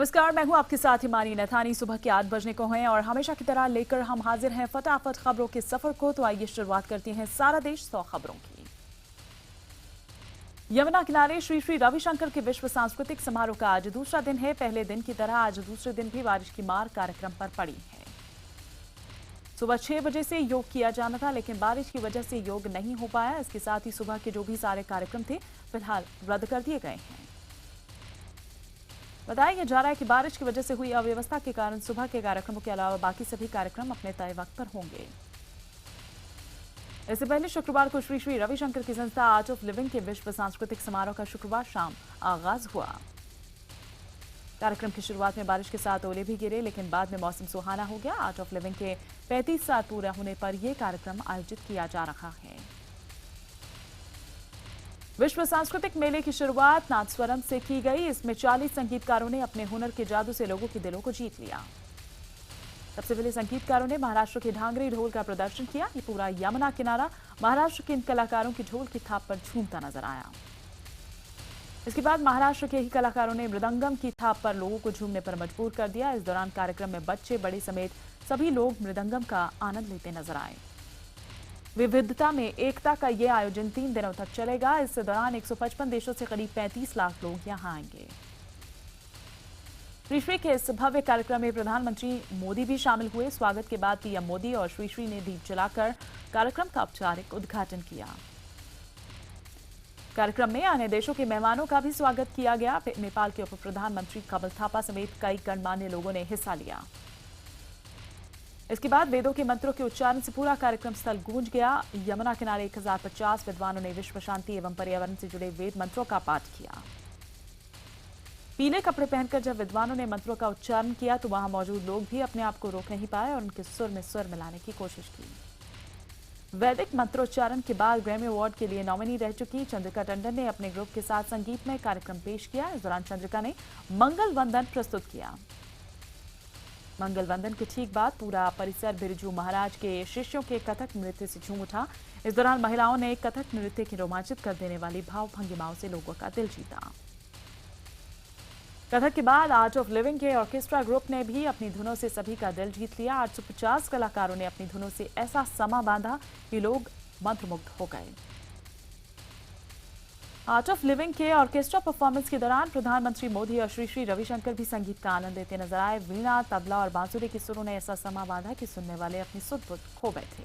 नमस्कार, मैं हूं आपके साथ हिमानी नथानी। सुबह के 8 बजने को हैं और हमेशा की तरह लेकर हम हाजिर हैं फटाफट खबरों के सफर को। तो आइए शुरुआत करते हैं सारा देश 100 खबरों की। यमुना किनारे श्री श्री रविशंकर के विश्व सांस्कृतिक समारोह का आज दूसरा दिन है। पहले दिन की तरह आज दूसरे दिन भी बारिश की मार कार्यक्रम पर पड़ी है। सुबह 6 बजे से योग किया जाना था, लेकिन बारिश की वजह से योग नहीं हो पाया। इसके साथ ही सुबह के जो भी सारे कार्यक्रम थे फिलहाल रद्द कर दिए गए हैं। बताया जा रहा है कि बारिश की वजह से हुई अव्यवस्था के कारण सुबह के कार्यक्रमों के अलावा बाकी सभी कार्यक्रम अपने तय वक्त पर होंगे। इससे पहले शुक्रवार को श्री श्री रविशंकर की संस्था आर्ट ऑफ लिविंग के विश्व सांस्कृतिक समारोह का शुक्रवार शाम आगाज हुआ। कार्यक्रम की शुरुआत में बारिश के साथ ओले भी गिरे, लेकिन बाद में मौसम सुहाना हो गया। आर्ट ऑफ लिविंग के 35 साल पूरा होने पर यह कार्यक्रम आयोजित किया जा रहा है। विश्व सांस्कृतिक मेले की शुरुआत नादस्वरम से की गई। इसमें 40 संगीतकारों ने अपने हुनर के जादू से लोगों के दिलों को जीत लिया। सबसे पहले संगीतकारों ने महाराष्ट्र के ढांगरी ढोल का प्रदर्शन किया। ये पूरा यमुना किनारा महाराष्ट्र के इन कलाकारों की ढोल की थाप पर झूमता नजर आया। इसके बाद महाराष्ट्र के ही कलाकारों ने मृदंगम की थाप पर लोगों को झूमने पर मजबूर कर दिया। इस दौरान कार्यक्रम में बच्चे बड़े समेत सभी लोग मृदंगम का आनंद लेते नजर आए। विविधता में एकता का यह आयोजन 3 दिनों तक चलेगा। इस दौरान 155 देशों से करीब 35 लाख लोग यहां आएंगे। श्री श्री के इस भव्य कार्यक्रम में प्रधानमंत्री मोदी भी शामिल हुए। स्वागत के बाद पीएम मोदी और श्री श्री ने दीप जलाकर कार्यक्रम का औपचारिक उद्घाटन किया। कार्यक्रम में अन्य देशों के मेहमानों का भी स्वागत किया गया। नेपाल के उप प्रधानमंत्री कमल थापा समेत कई गणमान्य लोगों ने हिस्सा लिया। इसके बाद वेदों के मंत्रों के उच्चारण से पूरा कार्यक्रम स्थल गूंज गया। यमुना किनारे 1050 विद्वानों ने विश्व शांति एवं पर्यावरण से जुड़े वेद मंत्रों का पाठ किया। पीले कपड़े पहनकर जब विद्वानों ने मंत्रों का उच्चारण किया तो वहां मौजूद लोग भी अपने आप को रोक नहीं पाए और उनके सुर में सुर मिलाने की कोशिश की। वैदिक मंत्रोच्चारण के बाद ग्रैमी अवार्ड के लिए नॉमिनी रह चुकी चंद्रिका टंडन ने अपने ग्रुप के साथ संगीतमय कार्यक्रम पेश किया। इस दौरान चंद्रिका ने मंगल वंदन प्रस्तुत किया। मंगल वंदन के ठीक बाद पूरा परिसर बिरजू महाराज के शिष्यों के कथक नृत्य से झूम उठा। इस दौरान महिलाओं ने कथक नृत्य की रोमांचित कर देने वाली भाव भंगिमाओं से लोगों का दिल जीता। कथक के बाद आर्ट ऑफ लिविंग के ऑर्केस्ट्रा ग्रुप ने भी अपनी धुनों से सभी का दिल जीत लिया। 850 कलाकारों ने अपनी धुनों से ऐसा समा बांधा कि लोग मंत्रमुग्ध हो गए। आर्ट ऑफ लिविंग के ऑर्केस्ट्रा परफॉर्मेंस के दौरान प्रधानमंत्री मोदी और श्री श्री रविशंकर भी संगीत का आनंद लेते नजर आए। वीणा, तबला और बांसुरी के सुरों ने ऐसा समा बांधा कि सुनने वाले अपनी सुध बुध खो गए थे।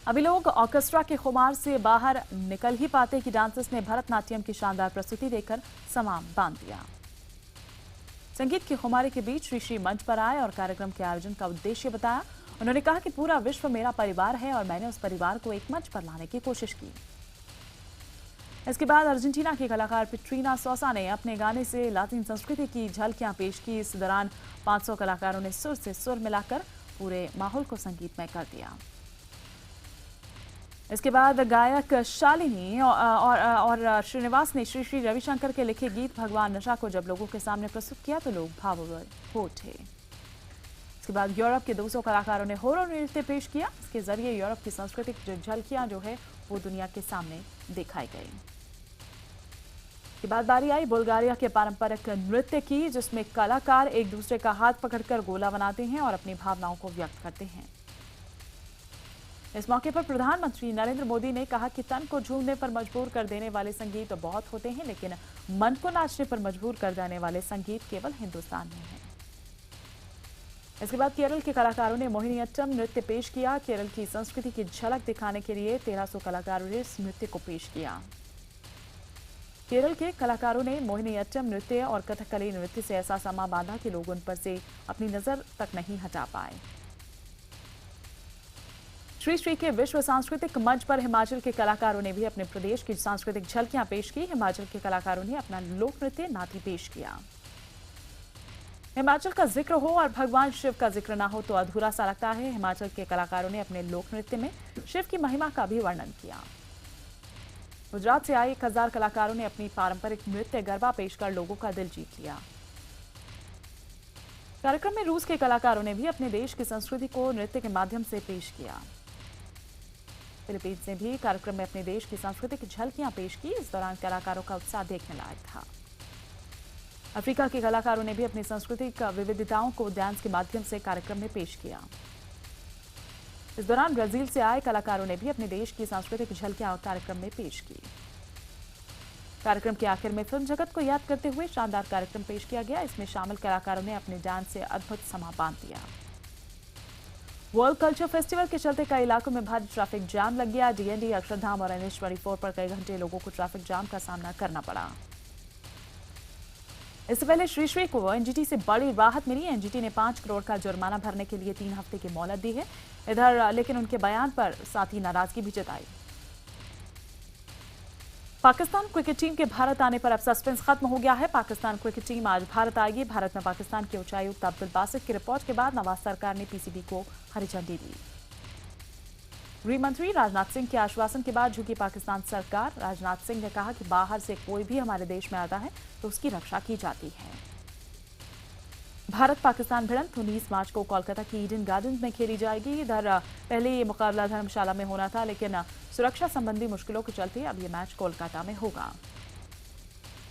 अभी लोग ऑर्केस्ट्रा के खुमार से बाहर निकल ही पाते कि डांसर्स ने भरतनाट्यम की शानदार प्रस्तुति देकर समा बांध दिया। संगीत के खुमारे के बीच श्री श्री मंच पर आए और कार्यक्रम के आयोजन का उद्देश्य बताया। उन्होंने कहा कि पूरा विश्व मेरा परिवार है और मैंने उस परिवार को एक मंच पर लाने की कोशिश की। इसके बाद अर्जेंटीना के कलाकार पेट्रीना सोसा ने अपने गाने से लातिन संस्कृति की झलकियां पेश की। इस दौरान 500 कलाकारों ने सुर से सुर मिलाकर पूरे माहौल को संगीतमय कर दिया। इसके बाद गायक शालिनी और श्रीनिवास ने श्री श्री रविशंकर के लिखे गीत भगवान नशा को जब लोगों के सामने प्रस्तुत किया तो लोग भावुक हो उठे। इसके बाद यूरोप के 200 कलाकारों ने होरो नृत्य पेश किया। इसके जरिए यूरोप की सांस्कृतिक झलकियां जो है वो दुनिया के सामने दिखाई गई। के बाद बारी आई बुल्गारिया के पारंपरिक नृत्य की, जिसमें कलाकार एक दूसरे का हाथ पकड़कर गोला बनाते हैं और अपनी भावनाओं को व्यक्त करते हैं। इस मौके पर प्रधानमंत्री नरेंद्र मोदी ने कहा कि तन को झूमने पर मजबूर कर देने वाले संगीत तो बहुत होते हैं, लेकिन मन को नाचने पर मजबूर कर देने वाले संगीत केवल हिंदुस्तान में है। इसके बाद केरल के कलाकारों ने मोहिनीअट्टम नृत्य पेश किया। केरल की संस्कृति की झलक दिखाने के लिए 1300 कलाकारों ने इस नृत्य को पेश किया। केरल के कलाकारों ने मोहिनीअट्टम नृत्य और कथकली नृत्य से ऐसा समा बांधा कि लोग उन पर से अपनी नजर तक नहीं हटा पाए। श्री श्री के विश्व सांस्कृतिक मंच पर हिमाचल के कलाकारों ने भी अपने प्रदेश की सांस्कृतिक झलकियां पेश की। हिमाचल के कलाकारों ने अपना लोक नृत्य नाती पेश किया। हिमाचल का जिक्र हो और भगवान शिव का जिक्र ना हो तो अधूरा सा लगता है। हिमाचल के कलाकारों ने अपने लोक नृत्य में शिव की महिमा का भी वर्णन किया। गुजरात से आए 1000 कलाकारों ने अपनी पारंपरिक नृत्य गरबा पेश कर लोगों का दिल जीत लिया। कार्यक्रम में रूस के कलाकारों ने भी अपने देश की संस्कृति को नृत्य के माध्यम से पेश किया। फिलीपींस ने भी कार्यक्रम में अपने देश की सांस्कृतिक झलकियां पेश की। इस दौरान कलाकारों का उत्साह देखने लायक था। अफ्रीका के कलाकारों ने भी अपनी सांस्कृतिक विविधताओं को डांस के माध्यम से कार्यक्रम में पेश किया। इस दौरान ब्राजील से आए कलाकारों ने भी अपने देश की सांस्कृतिक झलकियां कार्यक्रम में पेश की। कार्यक्रम के आखिर में फिल्म जगत को याद करते हुए शानदार कार्यक्रम पेश किया गया। इसमें शामिल कलाकारों ने अपने डांस से अद्भुत समा बांध दिया। वर्ल्ड कल्चर फेस्टिवल के चलते कई इलाकों में भारी ट्रैफिक जाम लग गया। डीएनडी, अक्षरधाम और NH24 पर कई घंटे लोगों को ट्रैफिक जाम का सामना करना पड़ा। इससे पहले श्री को एनजीटी से बड़ी राहत मिली। एनजीटी ने 5 करोड़ का जुर्माना भरने के लिए 3 हफ्ते की मोहलत दी है। इधर लेकिन उनके बयान पर साथ ही नाराजगी भी जताई। पाकिस्तान क्रिकेट टीम के भारत आने पर अब सस्पेंस खत्म हो गया है। पाकिस्तान क्रिकेट टीम आज भारत आएगी। भारत में पाकिस्तान के उच्चायुक्त अब्दुल बासित की रिपोर्ट के बाद नवाज सरकार ने पीसीबी को हरी झंडी दी। गृह मंत्री राजनाथ सिंह के आश्वासन के बाद झुकी पाकिस्तान सरकार। राजनाथ सिंह ने कहा कि बाहर से कोई भी हमारे देश में आता है तो उसकी रक्षा की जाती है। भारत पाकिस्तान भिड़ंत 19 मार्च को कोलकाता की ईडन गार्डन्स में खेली जाएगी। इधर पहले ये मुकाबला धर्मशाला में होना था, लेकिन सुरक्षा संबंधी मुश्किलों के चलते अब ये मैच कोलकाता में होगा।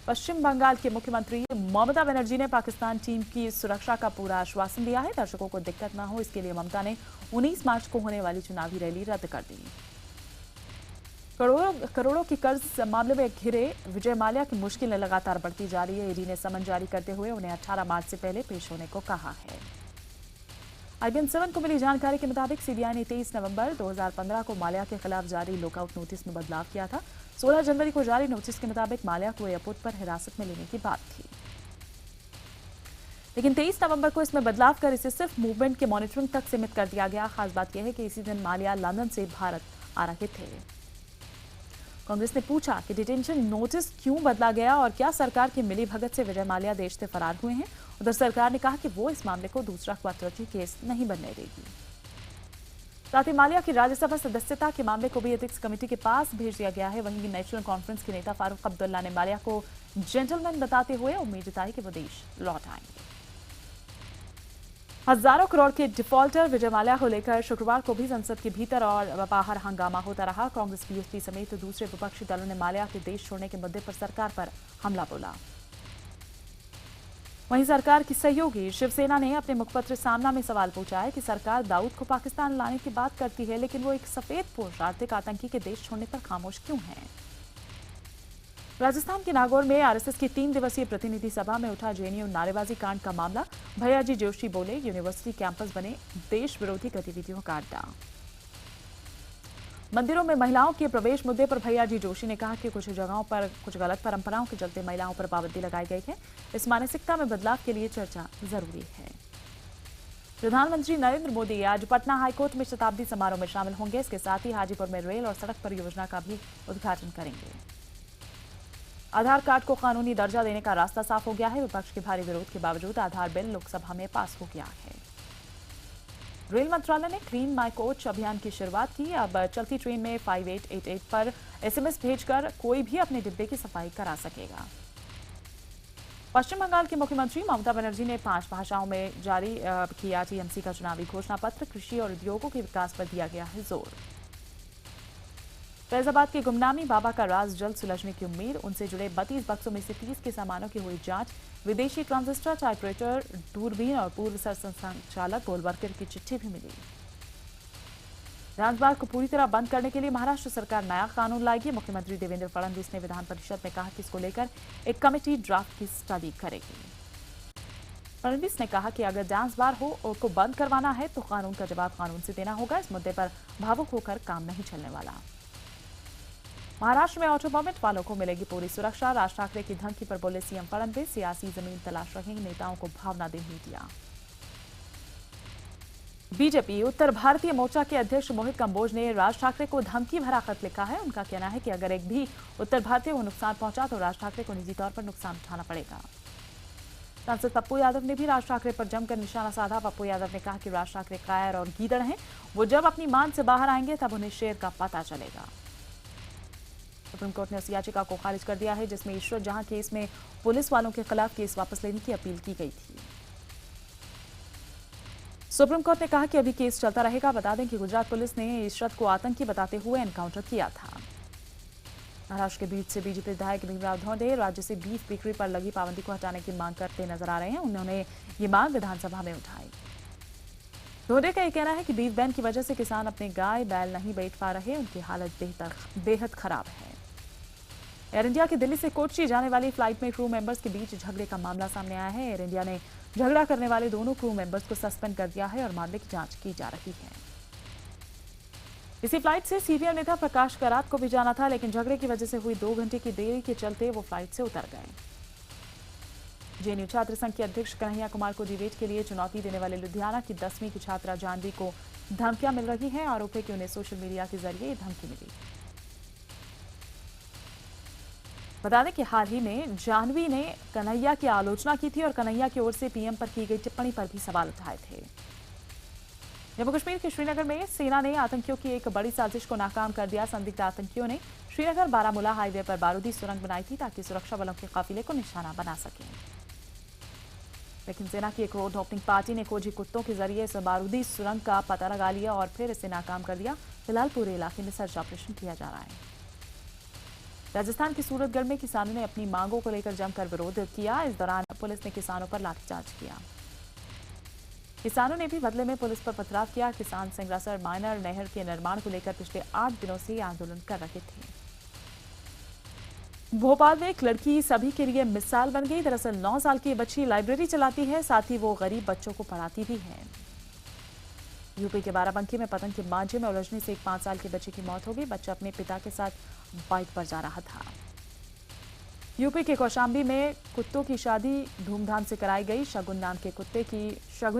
पश्चिम बंगाल के मुख्यमंत्री ममता बनर्जी ने पाकिस्तान टीम की सुरक्षा का पूरा आश्वासन दिया है। दर्शकों को दिक्कत न हो, इसके लिए ममता ने 19 मार्च को होने वाली चुनावी रैली रद्द कर दी। करोड़ों की कर्ज मामले में घिरे विजय माल्या की मुश्किलें लगातार बढ़ती जा रही है। ईडी ने समन जारी करते हुए उन्हें 18 मार्च से पहले पेश होने को कहा है। IBN 7 को मिली जानकारी के मुताबिक सीबीआई ने 23 नवंबर 2015 को माल्या के खिलाफ जारी लुकआउट नोटिस में बदलाव किया था। 16 जनवरी को जारी नोटिस के मुताबिक माल्या को एयरपोर्ट पर हिरासत में लेने की बात थी, लेकिन 23 नवंबर को इसमें बदलाव कर इसे सिर्फ मूवमेंट के मॉनिटरिंग तक सीमित कर दिया गया। खास बात यह है कि इसी दिन माल्या लंदन से भारत आ रहे थे। कांग्रेस ने पूछा कि डिटेंशन नोटिस क्यों बदला गया और क्या सरकार की मिलीभगत से विजय माल्या देश से फरार हुए हैं। उधर सरकार ने कहा कि वो इस मामले को दूसरा क्वार्टरली केस नहीं बनने देगी। साथ ही माल्या की राज्यसभा सदस्यता के मामले को भी एथिक्स कमेटी के पास भेज दिया गया है। वहीं नेशनल कॉन्फ्रेंस के नेता फारूक अब्दुल्ला ने माल्या को जेंटलमैन बताते हुए उम्मीद जताई कि वो देश लौट आएंगे। हजारों करोड़ के डिफॉल्टर विजय माल्या को लेकर शुक्रवार को भी संसद के भीतर और बाहर हंगामा होता रहा। कांग्रेस, बीएसपी समेत दूसरे विपक्षी दलों ने माल्या के देश छोड़ने के मुद्दे पर सरकार पर हमला बोला। वहीं सरकार की सहयोगी शिवसेना ने अपने मुखपत्र सामना में सवाल पूछा है कि सरकार दाऊद को पाकिस्तान लाने की बात करती है, लेकिन वो एक सफेदपोश आर्थिक आतंकी के देश छोड़ने पर खामोश क्यों है। राजस्थान के नागौर में आरएसएस की 3 दिवसीय प्रतिनिधि सभा में उठा जेएनयू नारेबाजी कांड का मामला। भैयाजी जोशी बोले, यूनिवर्सिटी कैंपस बने देश विरोधी गतिविधियों का अड्डा। मंदिरों में महिलाओं के प्रवेश मुद्दे पर भैयाजी जोशी ने कहा कि कुछ जगहों पर कुछ गलत परंपराओं के चलते महिलाओं पर पाबंदी लगाई गई है। इस मानसिकता में बदलाव के लिए चर्चा जरूरी है। प्रधानमंत्री नरेंद्र मोदी आज पटना हाईकोर्ट में शताब्दी समारोह में शामिल होंगे। इसके साथ ही हाजीपुर में रेल और सड़क परियोजना का भी उद्घाटन करेंगे। आधार कार्ड को कानूनी दर्जा देने का रास्ता साफ हो गया है। विपक्ष के भारी विरोध के बावजूद आधार बिल लोकसभा में पास हो गया है। रेल मंत्रालय ने क्लीन माई कोच अभियान की शुरुआत की। अब चलती ट्रेन में 5888 पर SMS भेजकर कोई भी अपने डिब्बे की सफाई करा सकेगा। पश्चिम बंगाल के मुख्यमंत्री ममता बनर्जी ने 5 भाषाओं में जारी किया टीएमसी का चुनावी घोषणा पत्र। कृषि और उद्योगों के विकास पर दिया गया है जोर। फैजाबाद के गुमनामी बाबा का राज जल्द सुलझने की उम्मीद। उनसे जुड़े 32 बक्सों में से 30 के सामानों की हुई जांच। विदेशी ट्रांजिस्टर, टाइपराइटर, दूरबीन और पूर्व सरसंघचालक गोलवर्कर की चिट्ठी भी मिली। डांस बार को पूरी तरह बंद करने के लिए महाराष्ट्र सरकार नया कानून लाएगी। मुख्यमंत्री देवेंद्र फडणवीस ने विधान परिषद में कहा कि इसको लेकर एक कमेटी ड्राफ्ट की स्टडी करेगी। फडणवीस ने कहा कि अगर डांस बार को बंद करवाना है तो कानून का जवाब कानून से देना होगा। इस मुद्दे पर भावुक होकर काम नहीं चलने वाला। महाराष्ट्र में ऑटो परमिट वालों को मिलेगी पूरी सुरक्षा। राज ठाकरे की धमकी पर बोले सीएम फडणवीस, सियासी जमीन तलाश रहे नेताओं को भावना दे मीडिया। बीजेपी उत्तर भारतीय मोर्चा के अध्यक्ष मोहित कंबोज ने राज ठाकरे को धमकी भरा खत लिखा है। उनका कहना है कि अगर एक भी उत्तर भारतीय को नुकसान पहुंचा तो राज ठाकरे को निजी तौर पर नुकसान उठाना पड़ेगा। सांसद पप्पू यादव ने भी राज ठाकरे पर जमकर निशाना साधा। पप्पू यादव ने कहा कि राज ठाकरे कायर और गीदड़ हैं। वो जब अपनी मान से बाहर आएंगे तब उन्हें शेर का पता चलेगा। सुप्रीम कोर्ट ने उस याचिका को खारिज कर दिया है जिसमें ईश्वर जहां केस में पुलिस वालों के खिलाफ केस वापस लेने की अपील की गई थी। सुप्रीम कोर्ट ने कहा कि अभी केस चलता रहेगा। बता दें कि गुजरात पुलिस ने इशरत को आतंकी बताते हुए एनकाउंटर किया था। महाराष्ट्र के बीच से बीजेपी विधायक भीमराव धोंडे राज्य से बीफ बिक्री पर लगी पाबंदी को हटाने की मांग करते नजर आ रहे हैं। उन्होंने ये मांग विधानसभा में उठाई। धोंडे का यह कहना है कि बीफ बैन की वजह से किसान अपने गाय बैल नहीं बेच पा रहे, उनकी हालत बेहद खराब है। एयर इंडिया की दिल्ली से कोच्चि जाने वाली फ्लाइट में क्रू मेंबर्स के बीच झगड़े का मामला सामने आया है। एयर इंडिया ने झगड़ा करने वाले दोनों क्रू मेंबर्स को सस्पेंड कर दिया है और मामले की जांच की जा रही है। इसी फ्लाइट से सीपीएम नेता प्रकाश करात को भी जाना था, लेकिन झगड़े की वजह से हुई 2 घंटे की देरी के चलते वो फ्लाइट से उतर गए। जेएनयू छात्र संघ के अध्यक्ष कन्हैया कुमार को डिबेट के लिए चुनौती देने वाले लुधियाना की 10वीं की छात्रा जानवी को धमकियां मिल रही हैं। आरोप है कि उन्हें सोशल मीडिया के जरिए धमकी मिली। बता दें कि हाल ही में जानवी ने कन्हैया की आलोचना की थी और कन्हैया की ओर से पीएम पर की गई टिप्पणी पर भी सवाल उठाए थे। जम्मू कश्मीर के श्रीनगर में सेना ने आतंकियों की एक बड़ी साजिश को नाकाम कर दिया। संदिग्ध आतंकियों ने श्रीनगर बारामूला हाईवे पर बारूदी सुरंग बनाई थी ताकि सुरक्षा बलों के काफिले को निशाना बना सकें, लेकिन सेना की एक रोड ओपनिंग पार्टी ने खोजी कुत्तों के जरिए इस बारूदी सुरंग का पता लगा लिया और फिर इसे नाकाम कर दिया। फिलहाल पूरे इलाके में सर्च ऑपरेशन किया जा रहा है। राजस्थान के सूरतगढ़ में किसानों ने अपनी मांगों को लेकर जमकर विरोध किया। इस दौरान पुलिस ने किसानों पर लाठीचार्ज किया। किसानों ने भी बदले में पुलिस पर पथराव किया। किसान सिंगरासर माइनर नहर के निर्माण को लेकर पिछले 8 दिनों से आंदोलन कर रहे थे। भोपाल में एक लड़की सभी के लिए मिसाल बन गई। दरअसल 9 साल की बच्ची लाइब्रेरी चलाती है, साथ ही वो गरीब बच्चों को पढ़ाती भी है। यूपी के बाराबंकी में पतंग के मांझे में उलझने से एक 5 साल की बच्ची की मौत हो गई। बच्चा अपने पिता के साथ बाइक पर जा रहा था। यूपी के कौशाम्बी में कुत्तों की शादी धूमधाम से कराई गई। शगुनी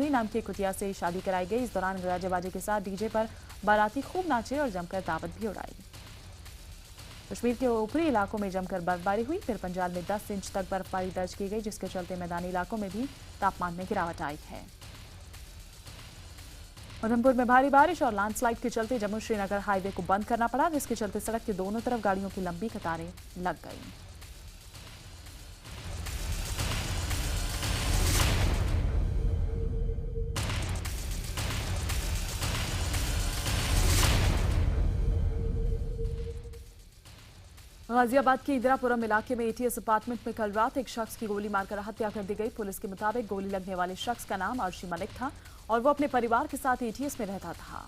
नाम के कुतिया से शादी कराई गई। इस दौरान गाजे के साथ डीजे पर बाराती खूब नाचे और जमकर दावत भी उड़ाई। कश्मीर के ऊपरी इलाकों में जमकर बर्फबारी हुई। फिर पंजाब में 10 इंच तक बर्फबारी दर्ज की गई, जिसके चलते मैदानी इलाकों में भी तापमान में गिरावट आई है। उधमपुर में भारी बारिश और लैंडस्लाइड के चलते जम्मू श्रीनगर हाईवे को बंद करना पड़ा, जिसके चलते सड़क के दोनों तरफ गाड़ियों की लंबी कतारें लग गई। गाजियाबाद के इंदिरापुरम इलाके में एटीएस अपार्टमेंट में कल रात एक शख्स की गोली मारकर हत्या कर दी गई। पुलिस के मुताबिक गोली लगने वाले शख्स का नाम अर्शी मलिक था और वो अपने परिवार के साथ एटीएस में रहता था।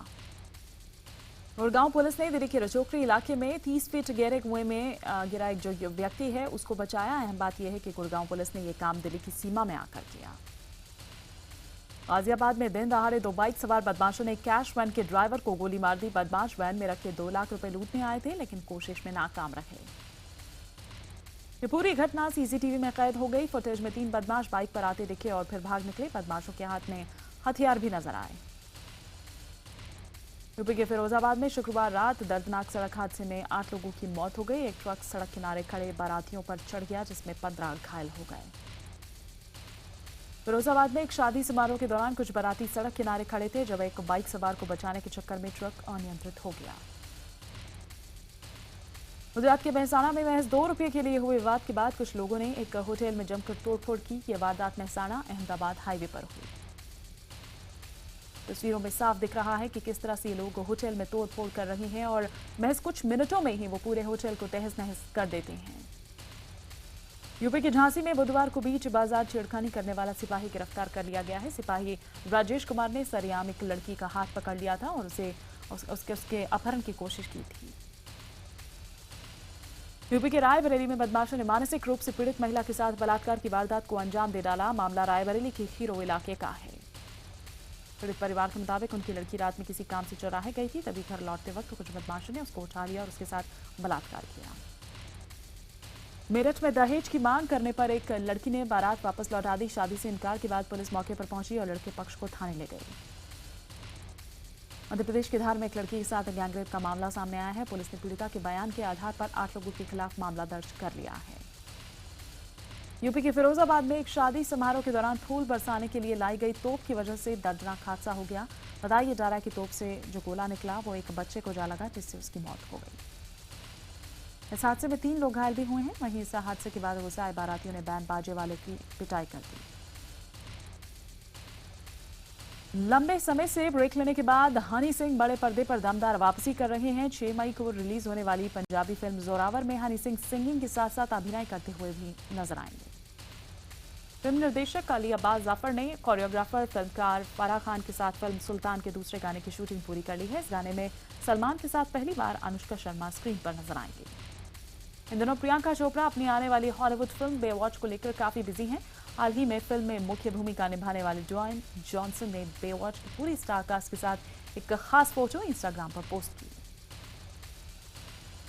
गुड़गांव पुलिस ने दिल्ली के रजौकरी इलाके में 30 फीट गहरे कुएं में गिरा एक जो व्यक्ति है उसको बचाया। अहम बात यह है कि गुड़गांव पुलिस ने यह काम दिल्ली की सीमा में आकर किया। गाजियाबाद में दिन दहाड़े 2 बाइक सवार बदमाशों ने कैश वैन के ड्राइवर को गोली मार दी। बदमाश वैन में रखे 2 लाख रुपए लूटने आए थे, लेकिन कोशिश में नाकाम रहे। ये पूरी घटना सीसीटीवी में कैद हो गई। फुटेज में 3 बदमाश बाइक पर आते दिखे और फिर भाग निकले। बदमाशों के हाथ में हथियार भी नजर आए। यूपी के फिरोजाबाद में शुक्रवार रात दर्दनाक सड़क हादसे में 8 लोगों की मौत हो गई। एक ट्रक सड़क किनारे खड़े बारातियों पर चढ़ गया, जिसमें 15 घायल हो गए। फिरोजाबाद में एक शादी समारोह के दौरान कुछ बाराती सड़क किनारे खड़े थे जब एक बाइक सवार को बचाने के चक्कर में ट्रक अनियंत्रित हो गया। गुजरात के मेहसाणा में महज 2 रुपये के लिए हुए विवाद के बाद कुछ लोगों ने एक होटल में जमकर तोड़फोड़ की। यह वारदात मेहसाणा अहमदाबाद हाईवे पर हुई। तस्वीरों में साफ दिख रहा है कि किस तरह से लोग होटल में तोड़फोड़ कर रहे हैं और महज कुछ मिनटों में ही वो पूरे होटल को तहस नहस कर देते हैं। यूपी के झांसी में बुधवार को बीच बाजार छेड़खानी करने वाला सिपाही गिरफ्तार कर लिया गया है। सिपाही राजेश कुमार ने सरेआम एक लड़की का हाथ पकड़ लिया था और उसके अपहरण की कोशिश की थी। यूपी के रायबरेली में बदमाशों ने मानसिक रूप से पीड़ित महिला के साथ बलात्कार की वारदात को अंजाम दे डाला। मामला रायबरेली के खीरो इलाके का है। पीड़ित परिवार के मुताबिक उनकी लड़की रात में किसी काम से चौराहे गई थी, तभी घर लौटते वक्त कुछ बदमाशों ने उसको उठा लिया और उसके साथ बलात्कार किया। मेरठ में दहेज की मांग करने पर एक लड़की ने बारात वापस लौटा दी। शादी से इनकार के बाद पुलिस मौके पर पहुंची और लड़के पक्ष को थाने ले गई। मध्य प्रदेश के धार में एक लड़की के साथ गैंगरेप का मामला सामने आया है। पुलिस ने पीड़िता के बयान के आधार पर 8 लोगों के खिलाफ मामला दर्ज कर लिया है। यूपी के फिरोजाबाद में एक शादी समारोह के दौरान फूल बरसाने के लिए लाई गई तोप की वजह से दर्दनाक हादसा हो गया। बताया जा रहा है कि तोप से जो गोला निकला वो एक बच्चे को जा लगा, जिससे उसकी मौत हो गई। इस हादसे में 3 लोग घायल भी हुए हैं। वहीं इस हादसे के बाद गुस्साए बारातियों ने बैंड बाजे वाले की पिटाई कर दी। लंबे समय से ब्रेक लेने के बाद हनी सिंह बड़े पर्दे पर दमदार वापसी कर रहे हैं। 6 मई को रिलीज होने वाली पंजाबी फिल्म जोरावर में हनी सिंह सिंगिंग के साथ साथ अभिनय करते हुए भी नजर आएंगे। फिल्म निर्देशक अली अब्बास जाफर ने कोरियोग्राफर फिल्मकार फराह खान के साथ फिल्म सुल्तान के दूसरे गाने की शूटिंग पूरी कर ली है। इस गाने में सलमान के साथ पहली बार अनुष्का शर्मा स्क्रीन पर नजर आएंगे। इन दिनों प्रियंका चोपड़ा अपनी आने वाली हॉलीवुड फिल्म बेवॉच को लेकर काफी बिजी हैं। हाल ही में फिल्म में मुख्य भूमिका निभाने वाले ड्वाइन जॉनसन ने बेवॉच की पूरी स्टारकास्ट के साथ एक खास फोटो इंस्टाग्राम पर पोस्ट की।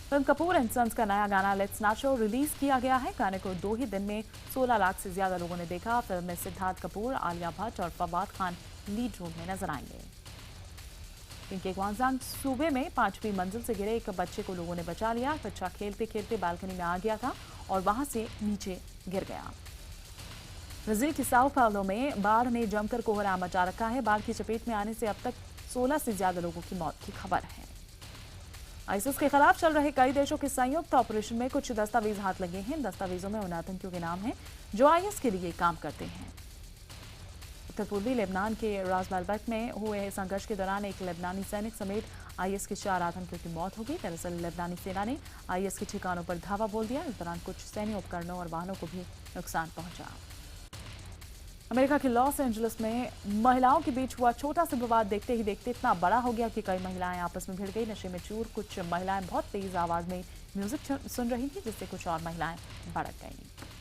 फिल्म कपूर एंड सन्स का नया गाना लेट्स नाचो रिलीज किया गया है। गाने को 2 ही दिन में 16 लाख से ज्यादा लोगों ने देखा। फिल्म में सिद्धार्थ कपूर, आलिया भट्ट और फवाद खान लीड रोल में नजर आएंगे। इनके ग्वांजांग सूबे में 5वीं मंजिल से गिरे एक बच्चे को लोगों ने बचा लिया। बच्चा खेलते खेलते बालकनी में आ गया था और वहां से नीचे गिर गया। ब्राजील की साओ पाउलो में बाढ़ ने जमकर कोहराम मचा रखा है। बाढ़ की चपेट में आने से अब तक 16 से ज्यादा लोगों की मौत की खबर है। आईसिस के खिलाफ चल रहे कई देशों के संयुक्त ऑपरेशन में कुछ दस्तावेज हाथ लगे हैं। इन दस्तावेजों में उन आतंकियों के नाम हैं जो आईएस के लिए काम करते हैं। उत्तर पूर्वी लेबनान के रास बालबेक में हुए संघर्ष के दौरान एक लेबनानी सैनिक समेत आईएस के 4 आतंकियों की मौत हो गई। दरअसल लेबनानी सेना ने आईएस के ठिकानों पर धावा बोल दिया। इस दौरान कुछ सैन्य उपकरणों और वाहनों को भी नुकसान पहुंचा। अमेरिका के लॉस एंजलिस में महिलाओं के बीच हुआ छोटा सा विवाद देखते ही देखते इतना बड़ा हो गया कि कई महिलाएं आपस में भिड़ गई। नशे में चूर कुछ महिलाएं बहुत तेज आवाज में म्यूजिक सुन रही थी, जिससे कुछ और महिलाएं भड़क गईं।